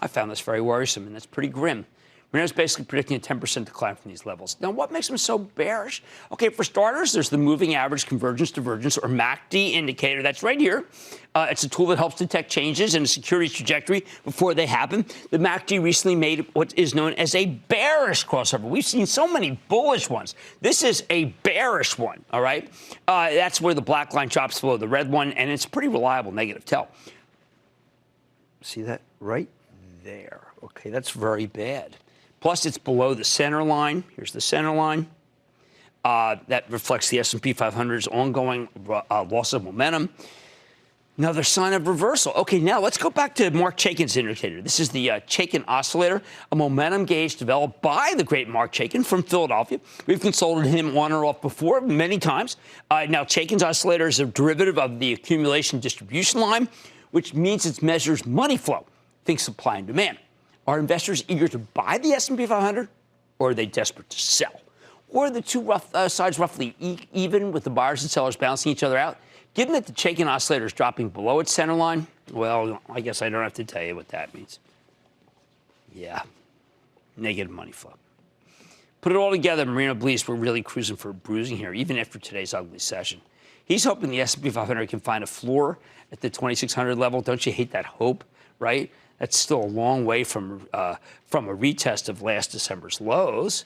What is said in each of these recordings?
I found this very worrisome, and that's pretty grim. Moreno's basically predicting a 10% decline from these levels. Now, what makes him so bearish? Okay, for starters, there's the moving average convergence divergence, or MACD indicator. That's right here. It's a tool that helps detect changes in a securities trajectory before they happen. The MACD recently made what is known as a bearish crossover. We've seen so many bullish ones. This is a bearish one, all right? That's where the black line drops below the red one, and it's a pretty reliable negative tell. See that right there? Okay, that's very bad. Plus, it's below the center line. Here's the center line. That reflects the S&P 500's ongoing loss of momentum. Another sign of reversal. Okay, now let's go back to Mark Chaikin's indicator. This is the Chaikin oscillator, a momentum gauge developed by the great Mark Chaikin from Philadelphia. We've consulted him on or off before many times. Now, Chaikin's oscillator is a derivative of the accumulation distribution line, which means it measures money flow. Think supply and demand. Are investors eager to buy the S&P 500, or are they desperate to sell? Or are the two sides roughly even, with the buyers and sellers balancing each other out? Given that the Chaikin oscillator is dropping below its center line, well, I guess I don't have to tell you what that means. Yeah, negative money flow. Put it all together, Moreno believes we're really cruising for a bruising here, even after today's ugly session. He's hoping the S&P 500 can find a floor at the 2,600 level. Don't you hate that hope, right? That's still a long way from a retest of last December's lows,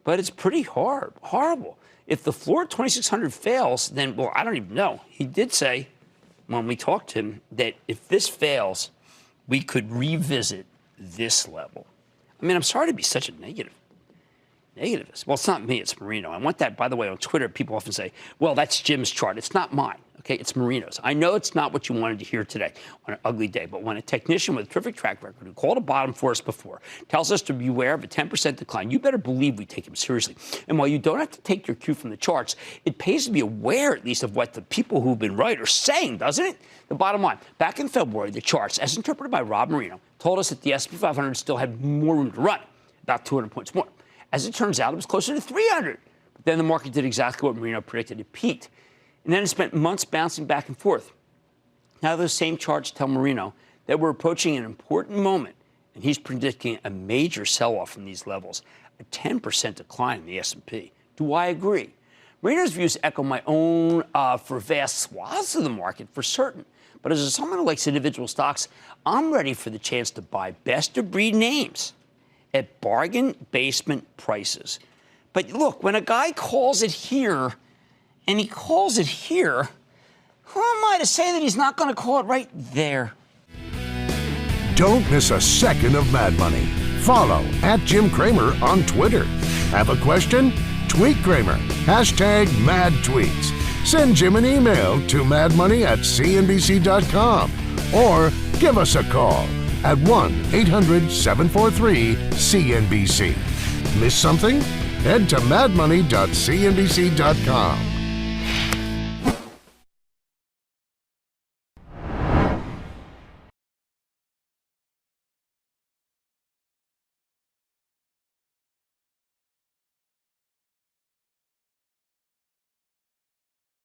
but it's pretty horrible. If the floor at 2,600 fails, then, well, I don't even know. He did say, when we talked to him, that if this fails, we could revisit this level. I mean, I'm sorry to be such a negativist. Well, it's not me, it's Moreno. I want that, by the way, on Twitter. People often say, well, that's Jim's chart. It's not mine. Okay, it's Moreno's. I know it's not what you wanted to hear today on an ugly day, but when a technician with a terrific track record who called a bottom for us before tells us to beware of a 10% decline, you better believe we take him seriously. And while you don't have to take your cue from the charts, it pays to be aware at least of what the people who've been right are saying, doesn't it? The bottom line, back in February, the charts, as interpreted by Bob Moreno, told us that the S&P 500 still had more room to run, about 200 points more. As it turns out, it was closer to 300. But then the market did exactly what Moreno predicted. It peaked. And then it spent months bouncing back and forth. Now those same charts tell Moreno that we're approaching an important moment, and he's predicting a major sell-off from these levels, a 10% decline in the S&P. Do I agree? Moreno's views echo my own for vast swaths of the market, for certain. But as someone who likes individual stocks, I'm ready for the chance to buy best-of-breed names at bargain basement prices. But look, when a guy calls it here, and he calls it here, who am I to say that he's not going to call it right there? Don't miss a second of Mad Money. Follow @Jim Cramer on Twitter. Have a question? Tweet Cramer. #MadTweets. Send Jim an email to madmoney@cnbc.com or give us a call at 1-800-743-CNBC. Miss something? Head to madmoney.cnbc.com.